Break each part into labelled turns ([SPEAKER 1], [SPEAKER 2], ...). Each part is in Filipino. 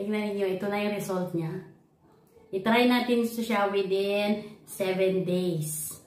[SPEAKER 1] tignan niyo, ito na yung result niya. I-try natin siya within 7 days.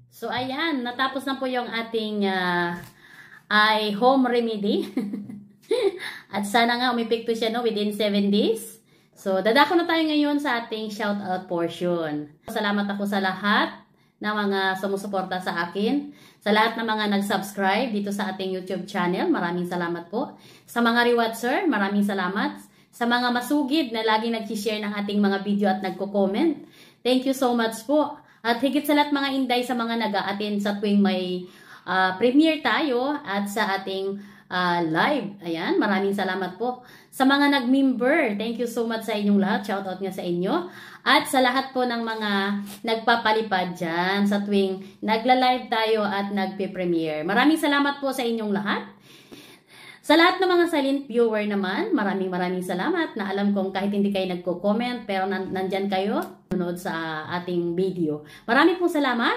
[SPEAKER 1] So, ayan. Natapos na po yung ating eye home remedy. At sana nga umipikto siya no, within 7 days. So, dadako na tayo ngayon sa ating shoutout portion. Salamat ako sa lahat na mga sumusuporta sa akin. Sa lahat ng mga nag-subscribe dito sa ating YouTube channel, maraming salamat po. Sa mga rewatcher, maraming salamat. Sa mga masugid na laging nag-share ng ating mga video at nagko-comment, thank you so much po. At higit sa lahat mga inday sa mga nag-a-attend sa tuwing may premiere tayo at sa ating live. Ayan, maraming salamat po. Sa mga nag-member, thank you so much sa inyong lahat. Shoutout nga sa inyo. At sa lahat po ng mga nagpapalipad dyan sa tuwing nagla-live tayo at nagpe-premiere. Maraming salamat po sa inyong lahat. Sa lahat ng mga silent viewer naman, maraming salamat na alam kong kahit hindi kayo nagko-comment pero nandyan kayo nanonood sa ating video. Maraming pong salamat.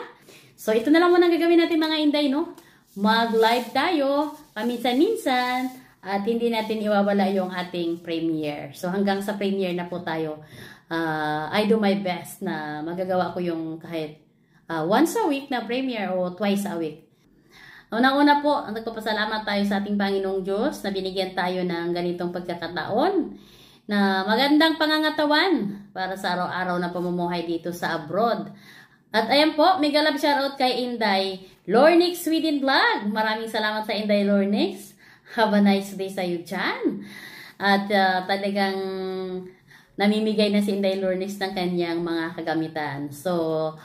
[SPEAKER 1] So ito na lang muna gagawin natin mga Inday, no? Mag-live tayo paminsan-minsan at hindi natin iwawala yung ating premiere. So hanggang sa premiere na po tayo, I do my best na magagawa ko yung kahit once a week na premiere o twice a week. Unang-una po, nagpapasalamat tayo sa ating Panginoong Diyos na binigyan tayo ng ganitong pagkakataon na magandang pangangatawan para sa araw-araw na pamumuhay dito sa abroad. At ayan po, mega love shoutout kay Inday Lornix Sweden Vlog. Maraming salamat sa Inday Lornix. Have a nice day sa iyo dyan. At talagang namimigay na si Inday Lornix ng kanyang mga kagamitan. So,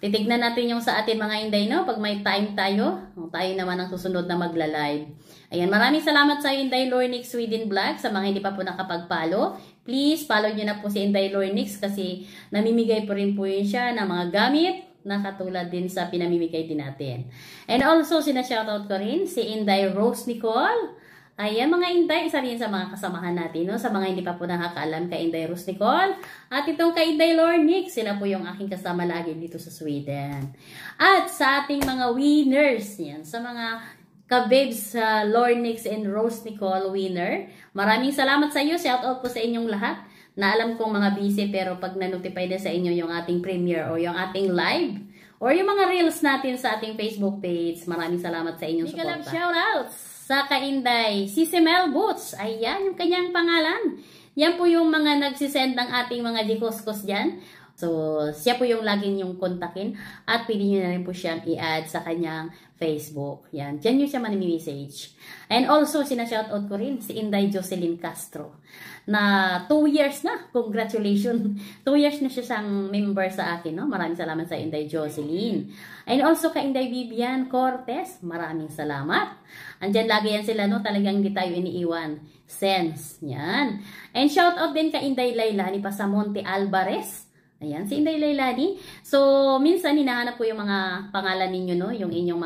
[SPEAKER 1] titignan natin yung sa atin mga Inday, no? Pag may time tayo naman ang susunod na magla-live. Ayan, maraming salamat sa Inday Lornix Sweden Vlog. Sa mga hindi pa po nakapag-follow, please follow nyo na po si Inday Lornix kasi namimigay po rin po yun siya ng mga gamit na katulad din sa pinamimigay din natin. And also, sinashoutout ko rin si Inday Rose Nicole. Ayan mga Inday, isa rin sa mga kasamahan natin, no? Sa mga hindi pa po nakakaalam kay Inday Rose Nicole. At itong kay Inday Lornix, sila po yung aking kasama lagi dito sa Sweden. At sa ating mga winners, yan, sa mga kababes Lornix and Rose Nicole winner, maraming salamat sa iyo. Shoutout po sa inyong lahat na alam kong mga busy pero pag na-notify na sa inyo yung ating premiere o yung ating live or yung mga reels natin sa ating Facebook page, maraming salamat sa inyong suporta. Shoutouts sa Kainday, si Mel Boots. Ayan, yung kanyang pangalan. Yan po yung mga nagsisend ng ating mga jikoskos dyan. So, siya po yung laging yung kontakin. At pwede nyo na rin po siyang i-add sa kanyang Facebook. Yan, dyan nyo siya manimi-message. And also, sinashoutout ko rin si Inday Jocelyn Castro. Na 2 years na. Congratulations. 2 years na siya siyang member sa akin. No? Maraming salamat sa Inday Jocelyn. And also kay Inday Vivian Cortez. Maraming salamat. Andyan lagi yan sila, no? Talagang hindi tayo iniiwan. Sense. Yan. And shoutout din kay Inday Laylani Pasamonte Alvarez. Ayan, si Inday Laylani. So, minsan hinahanap ko yung mga pangalan ninyo, no? Yung inyong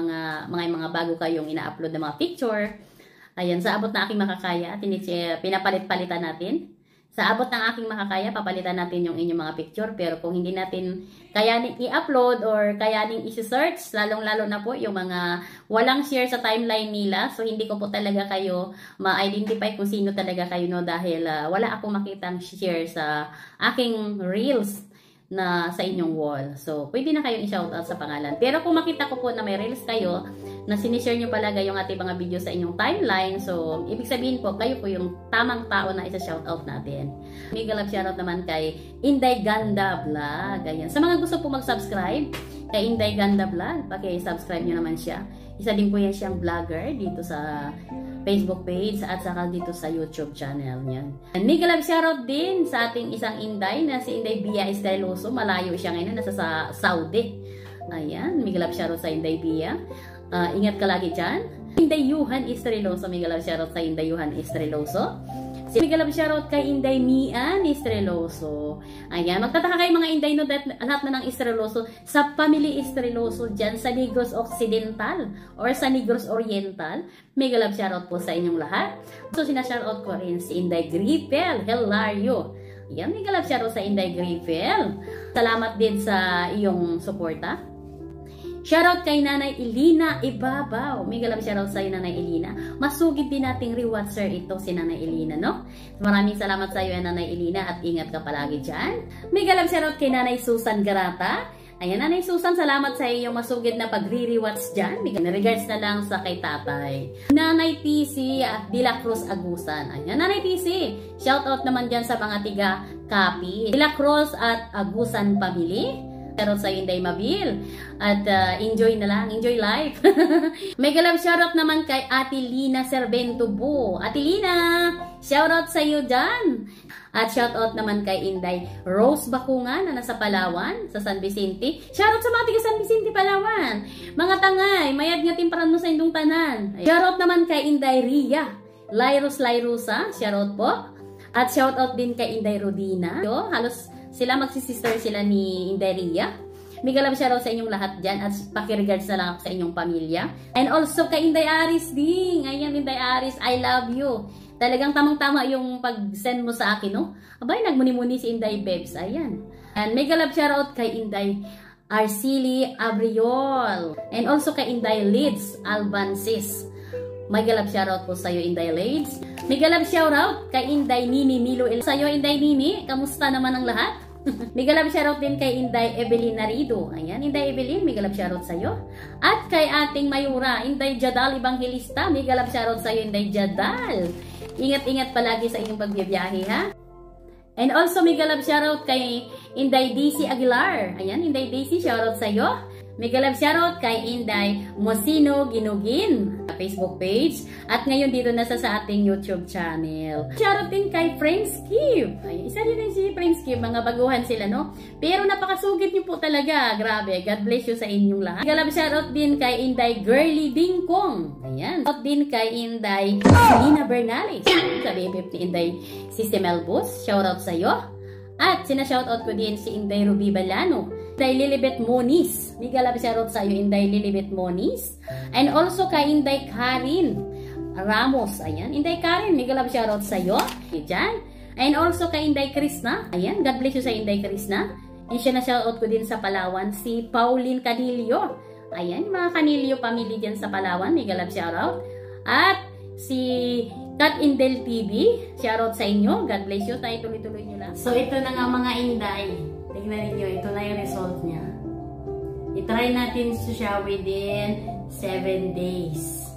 [SPEAKER 1] mga bago kayong ina-upload na mga picture. Ayan, sa abot na aking makakaya, pinapalit-palitan natin. Sa abot ng aking makakaya, papalitan natin yung inyong mga picture. Pero kung hindi natin kayanin i-upload or kayanin i-search, lalong-lalo na po yung mga walang share sa timeline nila. So, hindi ko po talaga kayo ma-identify kung sino talaga kayo, no? Dahil wala akong makitang share sa aking reels na sa inyong wall. So, pwede na kayong i-shoutout sa pangalan. Pero kung makita ko po na may reels kayo, na sinishare nyo palaga yung ating mga video sa inyong timeline, so, ibig sabihin po, kayo po yung tamang tao na isa-shoutout natin. Mega love shoutout naman kay Inday Ganda Vlog. Ayan. Sa mga gusto po mag-subscribe kay Inday Ganda Vlog, paki-subscribe nyo naman siya. Isa din po yan siyang vlogger dito sa Facebook page at saka dito sa YouTube channel niyan. And mega love shoutout din sa ating isang Inday na si Inday Bia Estreloso. Malayo siya ngayon, nasa sa Saudi. Ayan, mega love shoutout sa Inday Bia. Ingat ka lagi dyan. Inday Yuhan Estreloso, mega love shoutout sa Inday Yuhan Estreloso. Si mega love shoutout kay Inday Mian Estreloso. Ayan, magtataka kayo mga Inday, no, lahat na ng Estreloso sa family Estreloso dyan sa Negros Occidental or sa Negros Oriental. Mega love shoutout po sa inyong lahat. So, sinashoutout ko rin si Inday Gripel. Hilario. Ayan, mega love shoutout sa Inday Gripel. Salamat din sa iyong suporta. Shoutout kay Nanay Elina Ibabaw. Mega love shoutout sa Nanay Elina. Masugid din nating rewatcher ito si Nanay Elina, no? Maraming salamat sa iyo, Nanay Elina, at ingat ka palagi dyan. Mega love shoutout kay Nanay Susan Garata. Ayan, Nanay Susan, salamat sa iyong masugid na pagre-rewatch dyan. Regards na lang sa kay tatay. Nanay TC De La Cruz Agusan. Ayan, Nanay TC, shoutout naman dyan sa mga tiga Kapi, De La Cruz at Agusan Family. Pero sa Inday Mabil. At enjoy na lang. Enjoy life. Mega love shoutout naman kay Ate Lina Servento Bu. Ate Lina, shoutout sa iyo dyan. At shoutout naman kay Inday Rose Bakungan na nasa Palawan, sa San Vicente. Shoutout sa mga tiga San Vicente, Palawan. Mga tangay, mayad nga timparan mo sa indong tanan. Shoutout naman kay Inday Ria Lairusa, shoutout po. At shoutout din kay Inday Rodina. So, halos sila magsisister sila ni Inday Ria. Mega love shoutout sa inyong lahat dyan at pakiregards na lang ako sa inyong pamilya. And also kay Inday Aris ding. Ayan, Inday Aris, I love you. Talagang tamang-tama yung pag-send mo sa akin, no? Abay, nagmuni-muni si Inday Bebs. Ayan. And mega love shoutout kay Inday Arceli Abriol. And also kay Inday Lids Albansis. Mega love shoutout po sa'yo, Inday Lids. Mega love shoutout kay Inday Nini Milo. Sa'yo, Inday Nini, kamusta naman ang lahat? Mega love shoutout din kay Inday Evelyn Narido. Ayan, Inday Evelyn, mega love shoutout sa'yo. At kay ating Mayura, Inday Jadal Evangelista. Mega love shoutout sa'yo, Inday Jadal. Ingat-ingat palagi sa inyong pagbibiyahe, ha? And also, mega love shoutout kay Inday Daisy Aguilar. Ayan, Inday Daisy, shoutout sa'yo. Mega love shoutout kay Inday Mosino Ginugin Facebook page. At ngayon dito na sa ating YouTube channel. Shoutout din kay Friendskip. Ay, isa din si Friendskip. Mga baguhan sila, no? Pero napakasugit niyo po talaga. Grabe. God bless you sa inyong lahat. Mega love shoutout din kay Inday Girly Dingkong. Ayan. Shoutout din kay Inday Selena Bernales. Sa BFF ni Inday System Elbus. Shoutout sa'yo. At sinashoutout ko din si Inday Ruby Balano. Inday Lilibet Moniz. Mega love shoutout sa iyo, Inday Lilibet Moniz. And also kay Inday Karin Ramos. Ayan, Inday Karin, mega love shoutout sa iyo. Diyan. And also kay Inday Krishna. Ayan, God bless you sa Inday Krishna. And siya na shoutout ko din sa Palawan, si Pauline Canilio. Ayan, mga Canilio family dyan sa Palawan, mega love shoutout. At si Kat Indel TV, shoutout sa inyo. God bless you. Tayo tuloy-tuloy nyo lang. So, ito na nga mga Inday. Tignan niyo, ito na yung result niya. I-try natin siya within 7 days.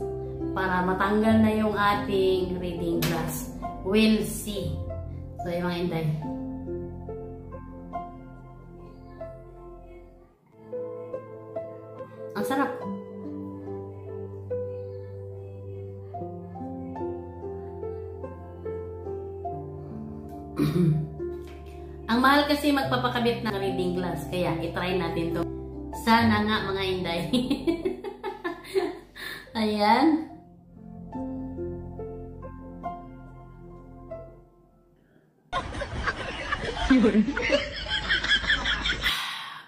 [SPEAKER 1] Para matanggal na yung ating reading glass. We'll see. So, yung mga Inday. Ang sarap. Ang mahal kasi magpapakabit ng reading glass. Kaya, itry natin to. Sana nga mga Inday. Ayan.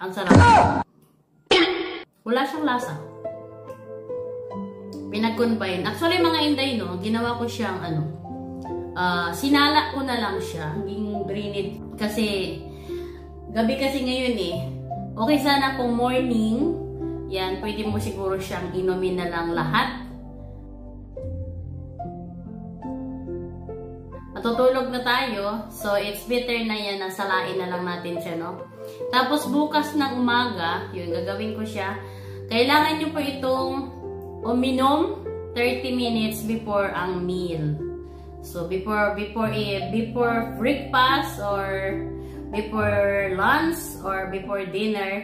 [SPEAKER 1] Ang sarap. Wala siyang lasa. Pinag-combine. Actually mga Inday, no, ginawa ko siyang sinala ko na lang siya, hindi brinid kasi gabi kasi ngayon eh. Okay sana kung morning, yan, pwede mo siguro siyang inumin na lang lahat. Matutulog na tayo, so it's better na yan, nasalain na lang natin siya, no? Tapos bukas ng umaga, yun, gagawin ko siya. Kailangan nyo po itong uminom 30 minutes before ang meal. So before breakfast or before lunch or before dinner,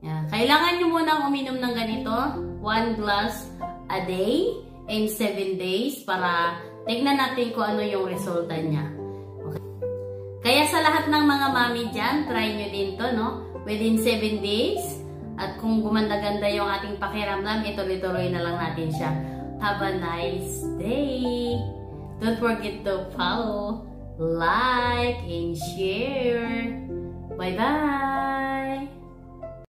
[SPEAKER 1] yan. Kailangan nyo munang uminom ng ganito, 1 glass a day in 7 days para tignan natin kung ano yung resulta niya. Okay. Kaya sa lahat ng mga mami dyan, try nyo din to, no? Within 7 days. At kung gumanda-ganda yung ating pakiramdam, ituloy-tuloy na lang natin siya. Have a nice day! Don't forget to follow, like, and share. Bye-bye!